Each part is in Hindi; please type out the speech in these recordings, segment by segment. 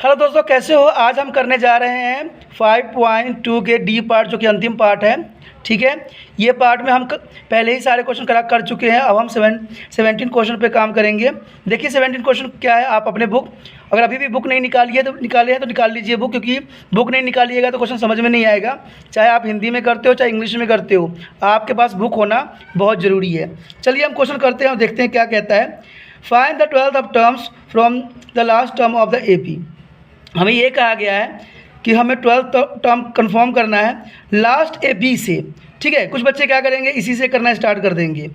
हेलो दोस्तों, कैसे हो। आज हम करने जा रहे हैं 5.2 के डी पार्ट, जो कि अंतिम पार्ट है। ठीक है, ये पार्ट में हम पहले ही सारे क्वेश्चन कर चुके हैं। अब हम 17 क्वेश्चन पे काम करेंगे। देखिए 17 क्वेश्चन क्या है। आप अपने बुक, अगर अभी भी बुक नहीं निकाली है तो निकाल लीजिए बुक, क्योंकि बुक नहीं निकालिएगा तो क्वेश्चन समझ में नहीं आएगा। चाहे आप हिंदी में करते हो चाहे इंग्लिश में करते हो, आपके पास बुक होना बहुत ज़रूरी है। चलिए हम क्वेश्चन करते हैं और देखते हैं क्या कहता है। Find the 12th of terms from the last term of the AP। हमें ये कहा गया है कि हमें 12th टर्म कंफर्म करना है लास्ट AP से। ठीक है, कुछ बच्चे क्या करेंगे, इसी से करना स्टार्ट कर देंगे।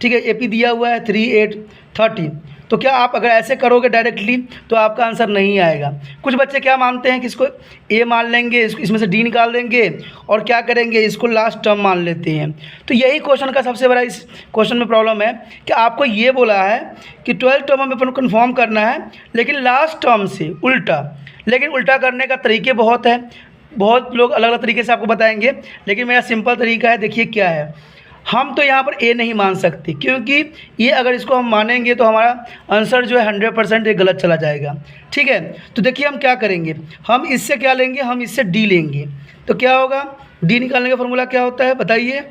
ठीक है, AP दिया हुआ है 3, 8, 13। तो क्या आप अगर ऐसे करोगे डायरेक्टली तो आपका आंसर नहीं आएगा। कुछ बच्चे क्या मानते हैं कि इसको A मान लेंगे, इसमें से D निकाल देंगे और क्या करेंगे, इसको लास्ट टर्म मान लेते हैं। तो यही क्वेश्चन का सबसे बड़ा इस क्वेश्चन में प्रॉब्लम है कि आपको ये बोला है कि 12 टर्म हमें कन्फर्म करना है, लेकिन लास्ट टर्म से उल्टा। लेकिन उल्टा करने का तरीके बहुत है, बहुत लोग अलग अलग तरीके से आपको बताएंगे, लेकिन मेरा सिंपल तरीका है। देखिए क्या है, हम तो यहाँ पर A नहीं मान सकते, क्योंकि ये अगर इसको हम मानेंगे तो हमारा आंसर जो है 100% ये गलत चला जाएगा। ठीक है, तो देखिए हम क्या करेंगे, हम इससे क्या लेंगे, हम इससे D लेंगे। तो क्या होगा, D निकालने का फॉर्मूला क्या होता है बताइए,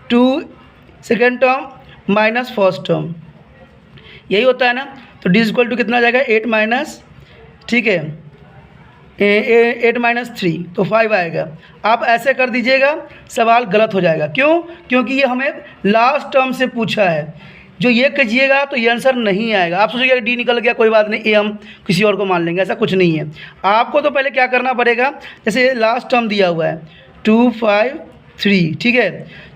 2 second term minus first term, यही होता है ना। तो D इक्वल टू कितना आ जाएगा, 8 माइनस, ठीक है 8 माइनस 3, तो 5 आएगा। आप ऐसे कर दीजिएगा, सवाल गलत हो जाएगा। क्यों? क्योंकि ये हमें लास्ट टर्म से पूछा है। जो ये कीजिएगा तो ये आंसर नहीं आएगा। आप सोचिएगा D निकल गया, कोई बात नहीं, A हम किसी और को मान लेंगे, ऐसा कुछ नहीं है। आपको तो पहले क्या करना पड़ेगा, जैसे लास्ट टर्म दिया हुआ है 2, 5, 3, ठीक है,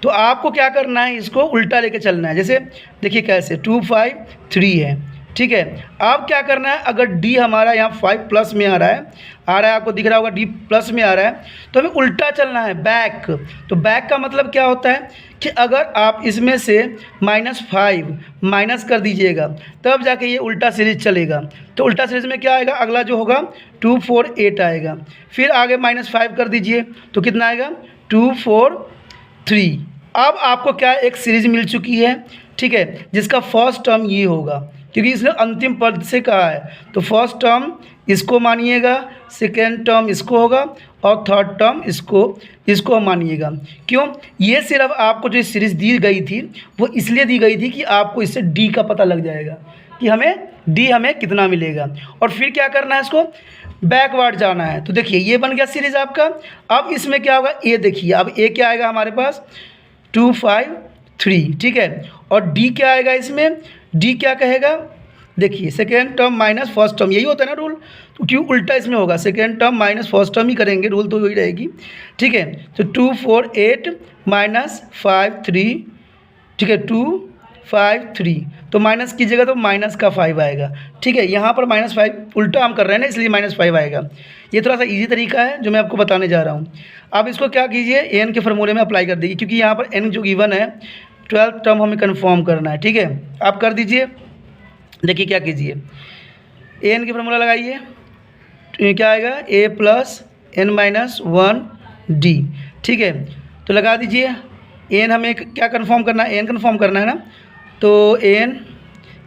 तो आपको क्या करना है, इसको उल्टा लेके चलना है। जैसे देखिए कैसे, 2, 5, 3 है, ठीक है। अब क्या करना है, अगर D हमारा यहाँ 5 प्लस में आ रहा है, आपको दिख रहा होगा D प्लस में आ रहा है, तो हमें उल्टा चलना है, बैक। तो बैक का मतलब क्या होता है कि अगर आप इसमें से -5 माइनस कर दीजिएगा तब जाके ये उल्टा सीरीज चलेगा। तो उल्टा सीरीज में क्या आएगा, अगला जो होगा 2, 4, 8 आएगा। फिर आगे -5 कर दीजिए तो कितना आएगा, 2, 4, 3। अब आपको क्या एक सीरीज मिल चुकी है, ठीक है, जिसका फर्स्ट टर्म ये होगा, क्योंकि इसने अंतिम पद से कहा है। तो फर्स्ट टर्म इसको मानिएगा, सेकेंड टर्म इसको होगा और थर्ड टर्म इसको मानिएगा। क्यों? ये सिर्फ आपको जो सीरीज़ दी गई थी वो इसलिए दी गई थी कि आपको इससे D का पता लग जाएगा कि D हमें कितना मिलेगा। और फिर क्या करना है, इसको बैकवर्ड जाना है। तो देखिए ये बन गया सीरीज़ आपका। अब इसमें क्या होगा, A देखिए, अब A क्या आएगा हमारे पास, 2, 5, 3, ठीक है। और D क्या आएगा इसमें, D क्या कहेगा, देखिए second term minus first term, यही होता है ना रूल। तो क्यों उल्टा इसमें होगा, second term minus first term ही करेंगे, रूल तो वही रहेगी। ठीक है, तो 2, 4, 8 माइनस 5, 3, ठीक है, 2, 5, 3, तो माइनस कीजिएगा तो माइनस का 5 आएगा। ठीक है, यहाँ पर -5 उल्टा हम कर रहे हैं ना, इसलिए -5 आएगा। ये थोड़ा सा ईजी तरीका है जो मैं आपको बताने जा रहा हूँ। अब इसको क्या कीजिए, n के फार्मूले में अप्लाई कर दीजिए, क्योंकि यहाँ पर n जो गिवन है 12th टर्म हमें कन्फर्म करना है। ठीक है, आप कर दीजिए। देखिए क्या कीजिए, n की फार्मूला लगाइए, तो ये क्या आएगा, A + n - 1 D। ठीक है, तो लगा दीजिए। n हमें क्या कंफर्म करना है, n कंफर्म करना है ना। तो n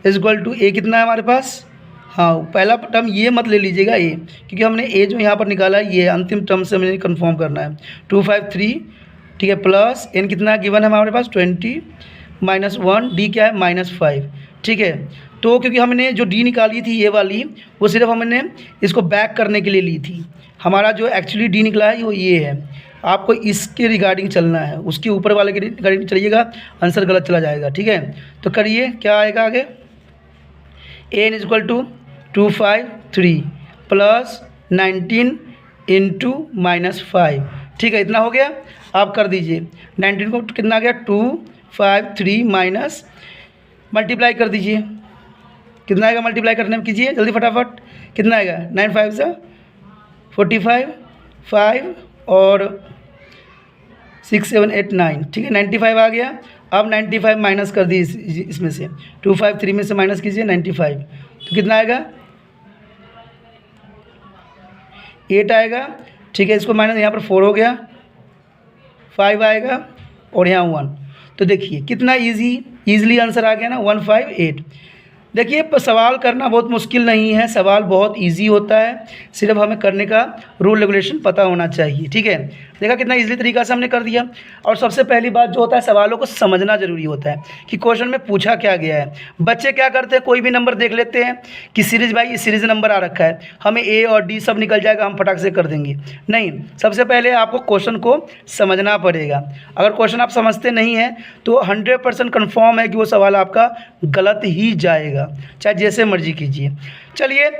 = A कितना है हमारे पास, हाँ पहला टर्म ये मत ले लीजिएगा A, क्योंकि हमने A जो यहाँ पर निकाला है ये अंतिम टर्म से हमें कंफर्म करना है। 2, 5, 3, ठीक है, प्लस n कितना गिवन है हमारे पास 20 - 1, D क्या है -5। ठीक है, तो क्योंकि हमने जो D निकाली थी ये वाली, वो सिर्फ हमने इसको बैक करने के लिए ली थी। हमारा जो एक्चुअली D निकला है वो ये है। आपको इसके रिगार्डिंग चलना है, उसके ऊपर वाले के रिगार्डिंग चलिएगा, आंसर गलत चला जाएगा। ठीक है, तो करिए क्या आएगा आगे, n = 2, 5, 3 प्लस 19 × -5। ठीक है, इतना हो गया। आप कर दीजिए, 19 को कितना आ गया, 2, 5, 3 माइनस मल्टीप्लाई कर दीजिए, कितना आएगा, मल्टीप्लाई करने में कीजिए जल्दी फटाफट, कितना आएगा, 9, 5 से 45, 5 और 6, 7, 8, 9, ठीक है 95 आ गया। अब 95 माइनस कर दी इसमें से, 2, 5, 3 में से माइनस कीजिए 95, तो कितना आएगा, 8 आएगा। ठीक है, इसको माइनस, यहाँ पर 4 हो गया, 5 आएगा और यहाँ 1। तो देखिए कितना ईजीली आंसर आ गया ना, 158। देखिए सवाल करना बहुत मुश्किल नहीं है, सवाल बहुत इजी होता है, सिर्फ हमें करने का रूल रेगुलेशन पता होना चाहिए। ठीक है, देखा कितना इजीली तरीका से हमने कर दिया। और सबसे पहली बात जो होता है, सवालों को समझना ज़रूरी होता है कि क्वेश्चन में पूछा क्या गया है। बच्चे क्या करते हैं, कोई भी नंबर देख लेते हैं कि सीरीज भाई ये सीरीज नंबर आ रखा है, हमें ए और डी सब निकल जाएगा, हम फटाक से कर देंगे। नहीं, सबसे पहले आपको क्वेश्चन को समझना पड़ेगा। अगर क्वेश्चन आप समझते नहीं हैं तो 100% कन्फर्म है कि वो सवाल आपका गलत ही जाएगा, चाहे जैसे मर्जी कीजिए। चलिए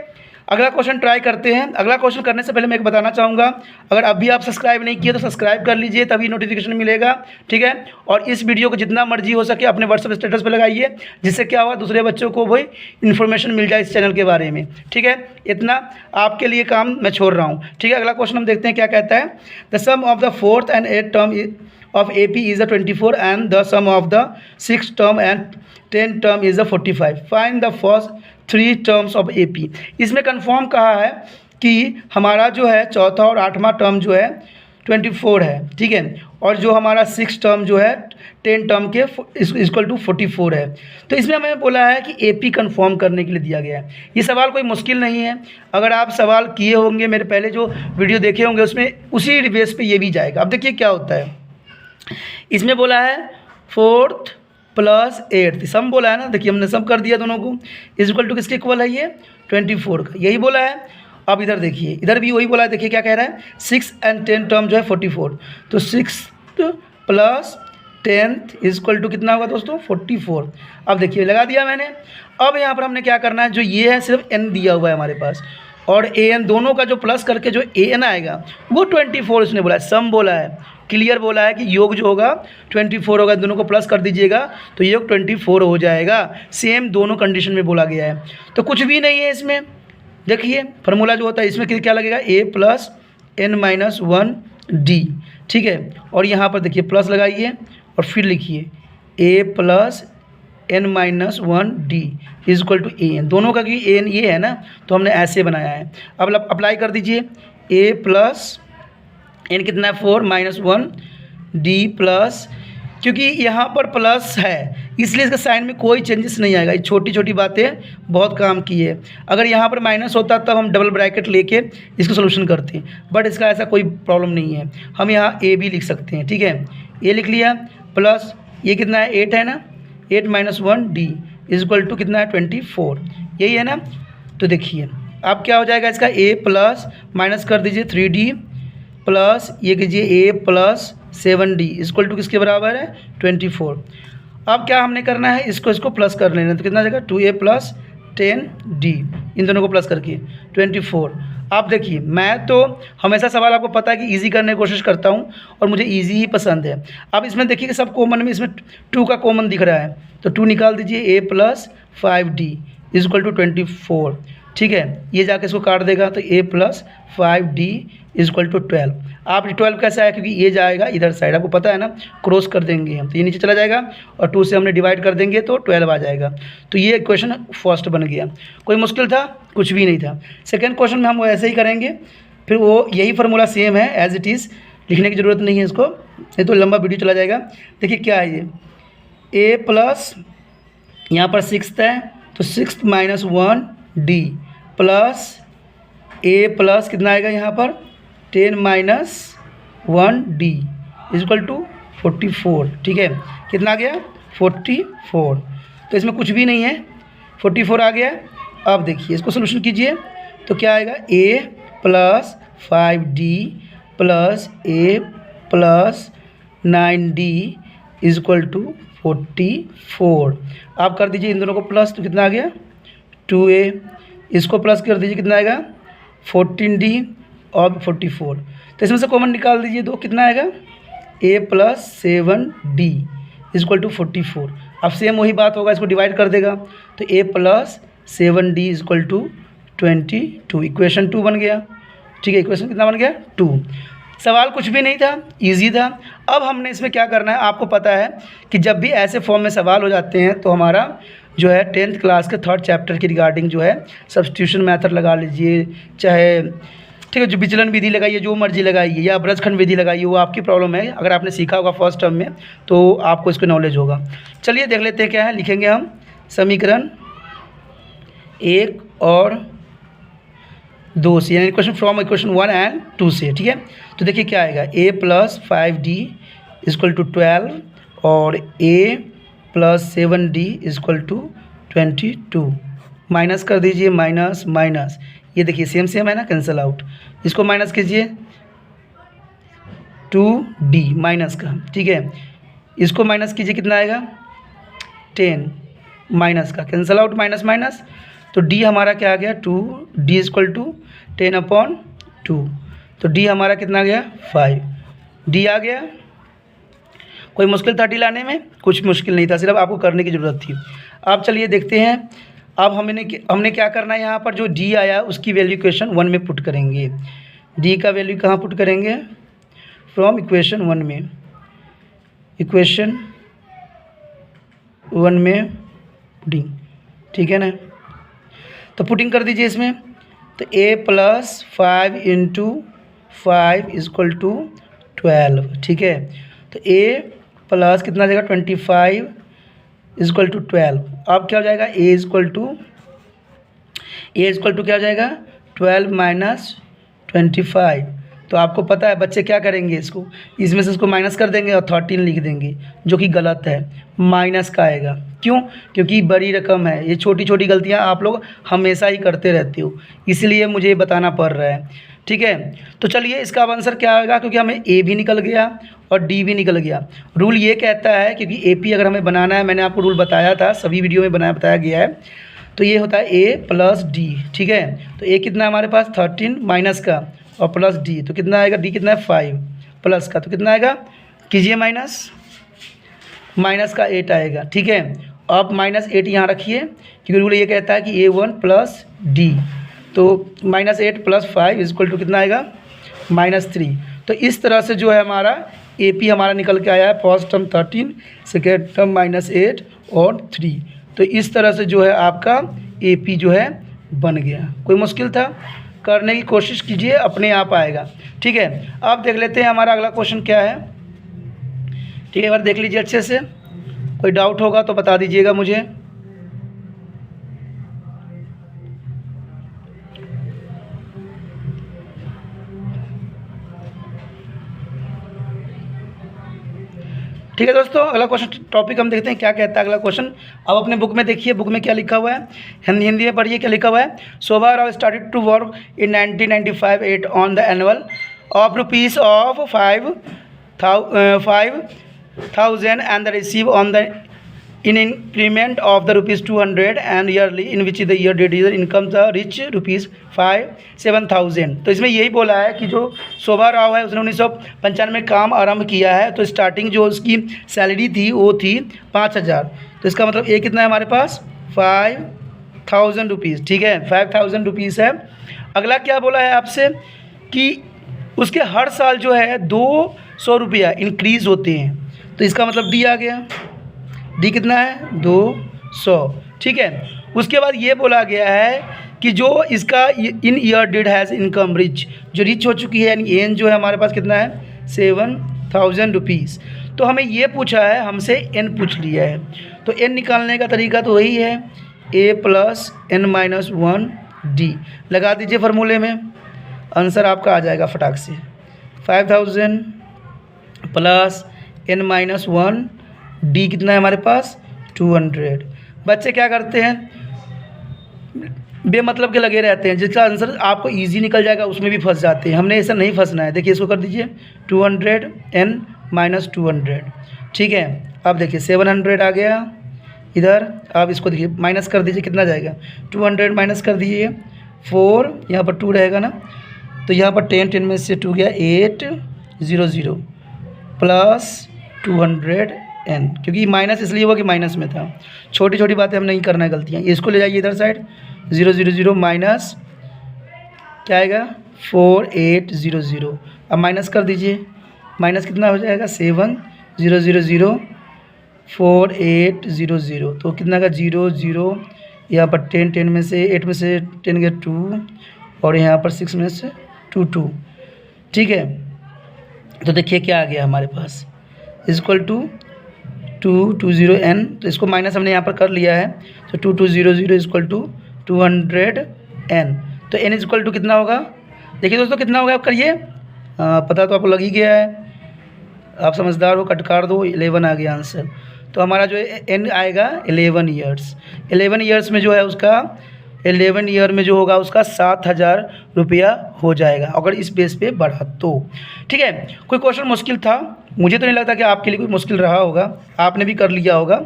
अगला क्वेश्चन ट्राई करते हैं। अगला क्वेश्चन करने से पहले मैं एक बताना चाहूँगा, अगर अभी आप सब्सक्राइब नहीं किए तो सब्सक्राइब कर लीजिए, तभी नोटिफिकेशन मिलेगा। ठीक है, और इस वीडियो को जितना मर्जी हो सके अपने व्हाट्सएप स्टेटस पर लगाइए, जिससे क्या हुआ दूसरे बच्चों को भी इन्फॉर्मेशन मिल जाए इस चैनल के बारे में। ठीक है, इतना आपके लिए काम मैं छोड़ रहा हूँ। ठीक है, अगला क्वेश्चन हम देखते हैं क्या कहता है। The sum of the 4th and 8th term of AP is the 24 and the sum of the 6th term and 10th term is the 45. Find the first 3 terms of AP. इसमें कंफर्म कहा है कि हमारा जो है चौथा और 8वां टर्म जो है 24 है। ठीक है, और जो हमारा 6th टर्म जो है 10 टर्म के इक्वल टू 44 है। तो इसमें हमें बोला है कि AP कंफर्म करने के लिए दिया गया है। ये सवाल कोई मुश्किल नहीं है, अगर आप सवाल किए होंगे, मेरे पहले जो वीडियो देखे होंगे उसमें उसी बेस पे ये भी जाएगा। अब देखिए क्या होता है, इसमें बोला है 4th + 8th सम बोला है ना, देखिए हमने सम कर दिया दोनों को, इक्वल टू किसके इक्वल है, ये 24 का, यही बोला है। अब इधर देखिए, इधर भी वही बोला है, देखिए क्या कह रहा है, 6 and 10 टर्म जो है 44, तो 6th + 10th इक्वल टू कितना होगा दोस्तों, 44। अब देखिए लगा दिया मैंने। अब यहाँ पर हमने क्या करना है, जो ये है सिर्फ n दिया हुआ है हमारे पास, और an दोनों का जो प्लस करके जो an आएगा वो 24 इसने बोला है, सम बोला है, क्लियर बोला है कि योग जो होगा 24 होगा, दोनों को प्लस कर दीजिएगा तो योग 24 हो जाएगा। सेम दोनों कंडीशन में बोला गया है, तो कुछ भी नहीं है इसमें। देखिए फार्मूला जो होता है इसमें क्या लगेगा, a + n - 1 d। ठीक है, और यहाँ पर देखिए प्लस लगाइए और फिर लिखिए a + n - 1 d equal to an, दोनों का क्योंकि an ये है ना तो हमने ऐसे बनाया है। अब अप्लाई कर दीजिए, a + n कितना है 4 - 1 d प्लस, क्योंकि यहाँ पर प्लस है इसलिए इसका साइन में कोई चेंजेस नहीं आएगा। ये छोटी छोटी बातें बहुत काम की है। अगर यहाँ पर माइनस होता तब हम डबल ब्रैकेट लेके इसको सोल्यूशन करते, बट इसका ऐसा कोई प्रॉब्लम नहीं है। हम यहाँ a भी लिख सकते हैं। ठीक है, a लिख लिया, प्लस ये कितना है 8 है ना, 8 - 1 d इक्वल टू कितना है 24, यही है ना। तो देखिए अब क्या हो जाएगा इसका, a प्लस माइनस कर दीजिए 3d प्लस ये कीजिए a + 7d इक्वल टू किसके बराबर है 24। अब क्या हमने करना है, इसको प्लस कर लेना, तो कितना जाएगा 2a + 10d, इन दोनों को प्लस करके 24। आप देखिए मैं तो हमेशा सवाल आपको पता है कि इजी करने की कोशिश करता हूँ और मुझे इजी ही पसंद है। अब इसमें देखिए कि सब कॉमन में इसमें 2 का कॉमन दिख रहा है, तो 2 निकाल दीजिए, a + 5d इक्वल टू 24। ठीक है, ये जाके इसको काट देगा तो a + 5d इक्वल टू 12। आप 12 कैसे आया, क्योंकि ये जाएगा इधर साइड, आपको पता है ना, क्रॉस कर देंगे हम तो ये नीचे चला जाएगा और 2 से हमने डिवाइड कर देंगे तो 12 आ जाएगा। तो ये क्वेश्चन फर्स्ट बन गया, कोई मुश्किल था, कुछ भी नहीं था। सेकेंड क्वेश्चन में हम ऐसे ही करेंगे, फिर वो यही फार्मूला सेम है एज इट इज़, लिखने की ज़रूरत नहीं है इसको, नहीं तो लंबा वीडियो चला जाएगा। देखिए क्या है ये, a प्लस यहाँ पर 6th है तो 6th - 1 d plus a plus कितना आएगा यहाँ पर 10 - 1 d इक्वल टू 44। ठीक है, कितना आ गया 44, तो इसमें कुछ भी नहीं है, 44 आ गया। अब देखिए इसको सोल्यूशन कीजिए तो क्या आएगा, a + 5d plus a + 9d equal to 44। आप कर दीजिए इन दोनों को प्लस, तो कितना आ गया 2a, इसको प्लस कर दीजिए कितना आएगा 14d और 44, तो इसमें से कॉमन निकाल दीजिए, दो कितना आएगा a + 7d इक्वल टू 44। अब सेम वही बात होगा, इसको डिवाइड कर देगा तो a + 7d equal to 22, equation 2 बन गया। ठीक है, इक्वेशन कितना बन गया 2। सवाल कुछ भी नहीं था, इजी था। अब हमने इसमें क्या करना है, आपको पता है कि जब भी ऐसे फॉर्म में सवाल हो जाते हैं तो हमारा जो है 10th क्लास के 3rd चैप्टर की रिगार्डिंग जो है सब्स्टिट्यूशन मेथड लगा लीजिए, चाहे ठीक है जो विचलन विधि लगाइए, जो मर्जी लगाइए, या ब्रजखंड विधि लगाइए, वो आपकी प्रॉब्लम है। अगर आपने सीखा होगा फर्स्ट टर्म में तो आपको इसको नॉलेज होगा। चलिए देख लेते हैं क्या है, लिखेंगे हम समीकरण 1 और 2 से, यानी इक्वेशन फ्रॉम इक्वेशन 1 एंड 2 से, ठीक है। तो देखिए क्या आएगा, a + 5d = 12 और a + 7d = 22। माइनस कर दीजिए, माइनस माइनस, ये देखिए सेम सेम है ना, कैंसिल आउट। इसको माइनस कीजिए 2d माइनस का, ठीक है। इसको माइनस कीजिए, कितना आएगा 10 माइनस का, कैंसिल आउट माइनस माइनस। तो d हमारा क्या आ गया 2d = 10/2। तो d हमारा कितना आ गया 5, d आ गया। कोई मुश्किल था d लाने में? कुछ मुश्किल नहीं था, सिर्फ आपको करने की ज़रूरत थी। अब चलिए देखते हैं, अब हमने क्या करना है, यहाँ पर जो d आया उसकी वैल्यू इक्वेशन 1 में पुट करेंगे। d का वैल्यू कहाँ पुट करेंगे, फ्रॉम इक्वेशन 1 में, इक्वेशन 1 में पुटिंग, ठीक है ना। तो पुटिंग कर दीजिए इसमें, तो a + 5 × 5 = 12, ठीक है। तो a प्लस कितना आ जाएगा 25 = 12। अब क्या हो जाएगा, a = क्या हो जाएगा 12 - 25। तो आपको पता है बच्चे क्या करेंगे, इसमें से इसको माइनस कर देंगे और 13 लिख देंगे, जो कि गलत है, माइनस का आएगा। क्यों? क्योंकि बड़ी रकम है। ये छोटी छोटी गलतियां आप लोग हमेशा ही करते रहते हो, इसलिए मुझे बताना पड़ रहा है, ठीक है। तो चलिए इसका अब आंसर क्या आएगा, क्योंकि हमें ए भी निकल गया और डी भी निकल गया। रूल ये कहता है, क्योंकि AP अगर हमें बनाना है, मैंने आपको रूल बताया था, सभी वीडियो में बताया गया है, तो ये होता है a + d, ठीक है। तो a कितना है हमारे पास 13 माइनस का और प्लस d, तो कितना आएगा, d कितना है 5 प्लस का, तो कितना आएगा, कीजिए माइनस का 8 आएगा, ठीक है। अब -8 यहाँ रखिए, क्योंकि रूल ये कहता है कि a1 + d, तो -8 + 5 = कितना आएगा -3। तो इस तरह से जो है हमारा AP हमारा निकल के आया है, फर्स्ट टर्म 13, सेकेंड टर्म -8 और 3। तो इस तरह से जो है आपका AP जो है बन गया। कोई मुश्किल था? करने की कोशिश कीजिए, अपने आप आएगा, ठीक है। अब देख लेते हैं हमारा अगला क्वेश्चन क्या है, ठीक है। एक बार देख लीजिए अच्छे से, कोई डाउट होगा तो बता दीजिएगा मुझे। ठीक है दोस्तों, अगला क्वेश्चन टॉपिक हम देखते हैं क्या कहता है अगला क्वेश्चन। अब अपने बुक में देखिए, बुक में क्या लिखा हुआ है, हिंदी में पढ़िए क्या लिखा हुआ है। Shobha Rao started to work in 1995 on the annual of ₹5,000 and the receive on the in increment of the ₹200 and yearly in which the year date income the reach ₹7,000। तो इसमें यही बोला है कि जो शोभा राव है उसने 1995 में काम आरंभ किया है, तो स्टार्टिंग जो उसकी सैलरी थी वो थी 5,000। तो इसका मतलब ये कितना है हमारे पास ₹5,000, ठीक है, ₹5,000 है। अगला क्या बोला है आपसे कि उसके हर साल जो है ₹200 इंक्रीज़ होते हैं, तो इसका मतलब डी आ गया, डी कितना है 200, ठीक है। उसके बाद ये बोला गया है कि जो इसका in year did has income reach, जो रिच हो चुकी है, यानी एन जो है हमारे पास कितना है ₹7,000। तो हमें ये पूछा है, हमसे एन पूछ लिया है, तो एन निकालने का तरीका तो वही है, a + n - 1 d लगा दीजिए फार्मूले में, आंसर आपका आ जाएगा फटाक से 5,000 + n - 1 डी कितना है हमारे पास 200। बच्चे क्या करते हैं, बेमतलब के लगे रहते हैं, जिसका आंसर आपको इजी निकल जाएगा उसमें भी फंस जाते हैं। हमने ऐसा नहीं फंसना है। देखिए इसको कर दीजिए 200 n - 200, ठीक है। अब देखिए 700 आ गया इधर। अब इसको देखिए माइनस कर दीजिए, कितना जाएगा 200 माइनस कर दीजिए 4, यहाँ पर 2 रहेगा ना, तो यहाँ पर 10 में से 2 गया 800 प्लस 200 n, क्योंकि माइनस इसलिए हुआ कि माइनस में था। छोटी छोटी बातें हम नहीं करना है, गलतियाँ। इसको ले जाइए इधर साइड 000 माइनस क्या आएगा 4800। अब माइनस कर दीजिए, माइनस कितना हो जाएगा 7000 4800, तो कितना का 0 यहाँ पर 10 में से 8 में से 10 गया 2 और यहाँ पर 6 में से 2, ठीक है। तो देखिए क्या आ गया हमारे पास = 220 n, तो इसको माइनस हमने यहाँ पर कर लिया है, तो 2200 = 200n। तो n इक्वल टू कितना होगा, देखिए दोस्तों कितना होगा, आप करिए, पता तो आपको लग ही गया है, आप समझदार हो, कट कर दो, 11 आ गया आंसर। तो हमारा जो n आएगा 11 ईयर्स। 11 ईयर्स में जो है उसका 11 ईयर में जो होगा उसका 7,000 रुपया हो जाएगा, अगर इस बेस पे बढ़ा तो। ठीक है, कोई क्वेश्चन मुश्किल था, मुझे तो नहीं लगता कि आपके लिए कोई मुश्किल रहा होगा, आपने भी कर लिया होगा।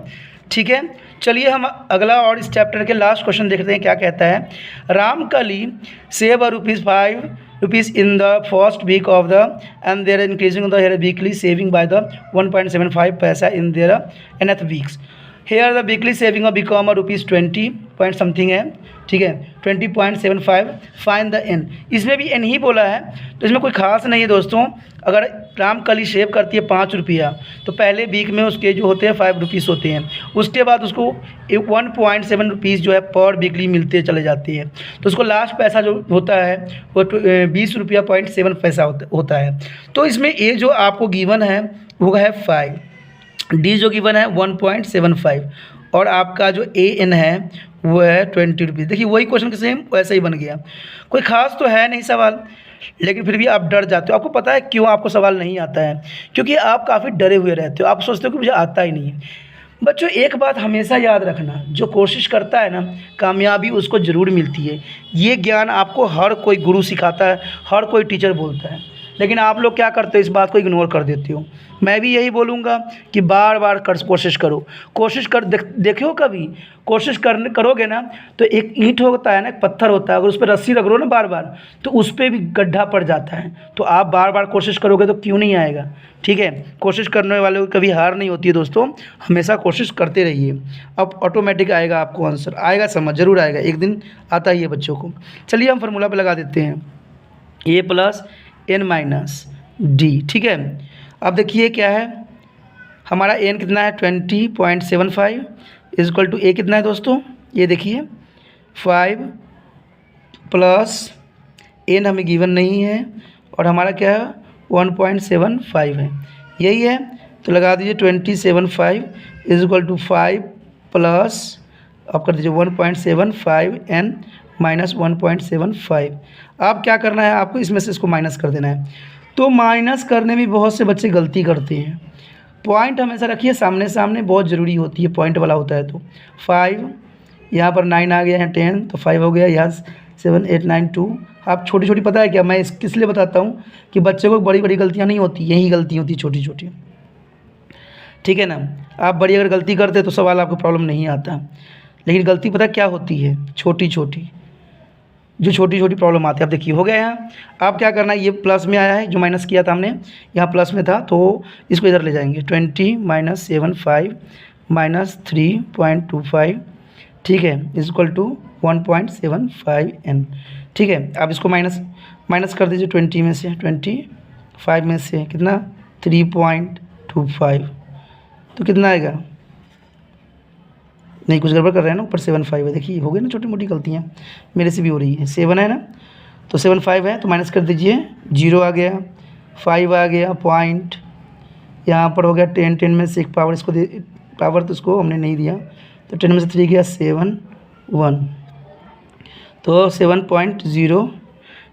ठीक है, चलिए हम अगला और इस चैप्टर के लास्ट क्वेश्चन देखते हैं क्या कहता है। Ramkali save ₹5 in the first week of the and they are increasing the weekly saving by the 1.75 paisa in their nth weeks. Here the weekly saving of become a ₹20 point something है, ठीक है, 20.75 फाइन द n। इसमें भी n ही बोला है, तो इसमें कोई खास नहीं है दोस्तों। अगर रामकली सेव करती है ₹5, तो पहले वीक में उसके जो होते हैं ₹5 होते हैं, उसके बाद उसको 1.7 रुपीज़ जो है पर वीकली मिलते चले जाते हैं, तो उसको लास्ट पैसा जो होता है वो ₹20.7 होता है। तो इसमें ए जो आपको गिवन है वो है 5, डी जो गिवन है 1.75 और आपका जो ए एन है वो है ₹20। देखिए वही क्वेश्चन के सेम वैसे ही बन गया, कोई खास तो है नहीं सवाल, लेकिन फिर भी आप डर जाते हो। आपको पता है क्यों आपको सवाल नहीं आता है, क्योंकि आप काफ़ी डरे हुए रहते हो, आप सोचते हो कि मुझे आता ही नहीं है। बच्चों एक बात हमेशा याद रखना, जो कोशिश करता है ना कामयाबी उसको ज़रूर मिलती है। ये ज्ञान आपको हर कोई गुरु सिखाता है, हर कोई टीचर बोलता है, लेकिन आप लोग क्या करते हो, इस बात को इग्नोर कर देते हो। मैं भी यही बोलूँगा कि बार बार कोशिश करो, कोशिश कर देखियो, कभी कोशिश करोगे ना तो एक ईंट होता है ना, एक पत्थर होता है, अगर उस पर रस्सी रगड़ो ना बार बार तो उस पर भी गड्ढा पड़ जाता है। तो आप बार बार कोशिश करोगे तो क्यों नहीं आएगा। ठीक है, कोशिश करने वाले को कभी हार नहीं होती है दोस्तों, हमेशा कोशिश करते रहिए, अब ऑटोमेटिक आएगा, आपको आंसर आएगा, समझ ज़रूर आएगा, एक दिन आता ही है बच्चों को। चलिए हम फार्मूला पे लगा देते हैं, a + n - d। ठीक है, अब देखिए क्या है, हमारा n कितना है 20.75 इक्वल टू a कितना है दोस्तों, ये देखिए 5 + n हमें गिवन नहीं है और हमारा क्या है 1.75 है, यही है। तो लगा दीजिए 20.75 इक्वल टू 5 प्लस आप कर दीजिए 1.75 n - 1.75। अब क्या करना है आपको, इसमें से इसको माइनस कर देना है। तो माइनस करने में बहुत से बच्चे गलती करते हैं, पॉइंट हमेशा रखिए सामने सामने, बहुत ज़रूरी होती है, पॉइंट वाला होता है। तो 5 यहाँ पर 9 आ गया है, 10 तो 5 हो गया, यहाँ 7 8 9 2। आप छोटी छोटी, पता है क्या, मैं किस लिए बताता हूँ कि बच्चे को बड़ी बड़ी गलतियाँ नहीं होती, यही गलती होती छोटी छोटी। ठीक है ना, आप बड़ी अगर गलती करते तो सवाल आपको प्रॉब्लम नहीं आता, लेकिन गलती पता क्या होती है, छोटी छोटी, जो छोटी छोटी प्रॉब्लम आती है। अब देखिए हो गया यहाँ, आप क्या करना है, ये प्लस में आया है, जो माइनस किया था हमने यहाँ प्लस में था, तो इसको इधर ले जाएंगे, 20 - 75 - 3.25, ठीक है, इक्वल टू 1.75 n। ठीक है, आप इसको माइनस कर दीजिए 20 में से, 25 में से कितना 3.25, तो कितना आएगा, नहीं कुछ गड़बड़ कर रहे हैं ना, ऊपर 75 है, देखिए हो गई ना, छोटी मोटी गलतियाँ मेरे से भी हो रही है। 7 है ना, तो 75 है तो माइनस कर दीजिए, 0 आ गया, 5 आ गया, पॉइंट यहाँ पर हो गया 10 में से एक पावर, इसको पावर तो इसको हमने नहीं दिया, तो 10 में से 3 गया 7 1, तो 7.0,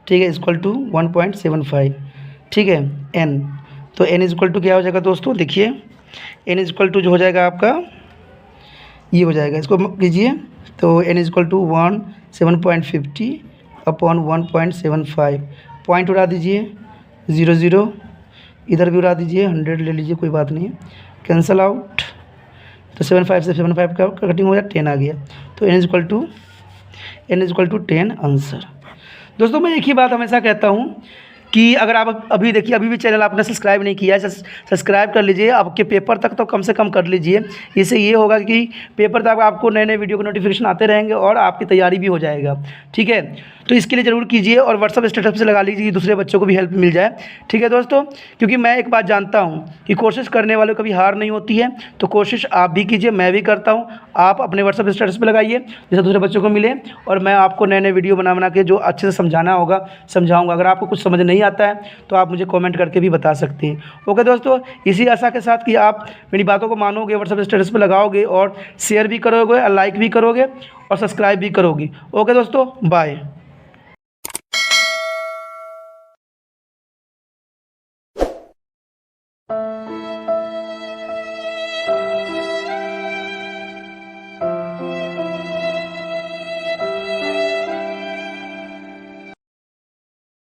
ठीक है, इक्वल टू 1.75। ठीक है, n, तो n इक्वल टू क्या हो जाएगा दोस्तों, देखिए n इक्वल टू जो हो जाएगा आपका ये हो जाएगा, इसको कीजिए, तो n equal to 7.50 upon 1.75, point उड़ा दीजिए 0 0, इधर भी उड़ा दीजिए, 100 ले लीजिए, कोई बात नहीं, कैंसल आउट, तो 75 से 75 का कटिंग हो गया, 10 आ गया, तो n इक्वल टू 10 आंसर। दोस्तों मैं एक ही बात हमेशा कहता हूँ कि अगर आप अभी देखिए, अभी भी चैनल आपने सब्सक्राइब नहीं किया है, सब्सक्राइब कर लीजिए, आपके पेपर तक तो कम से कम कर लीजिए। इससे ये होगा कि पेपर तक आपको नए नए वीडियो के नोटिफिकेशन आते रहेंगे और आपकी तैयारी भी हो जाएगा। ठीक है, तो इसके लिए ज़रूर कीजिए और व्हाट्सअप स्टेटस पे लगा लीजिए कि दूसरे बच्चों को भी हेल्प मिल जाए। ठीक है दोस्तों, क्योंकि मैं एक बात जानता हूँ कि कोशिश करने वालों को कभी हार नहीं होती है। तो कोशिश आप भी कीजिए, मैं भी करता हूँ। आप अपने व्हाट्सअप स्टेटस पे लगाइए जैसे दूसरे बच्चों को मिले, और मैं आपको नए नए वीडियो बना के जो अच्छे से समझाना होगा समझाऊँगा। अगर आपको कुछ समझ नहीं आता है तो आप मुझे कॉमेंट करके भी बता सकते हैं। ओके दोस्तों, इसी आशा के साथ कि आप मेरी बातों को मानोगे, व्हाट्सअप स्टेटस पे लगाओगे और शेयर भी करोगे, लाइक भी करोगे और सब्सक्राइब भी करोगे। ओके दोस्तों, बाय।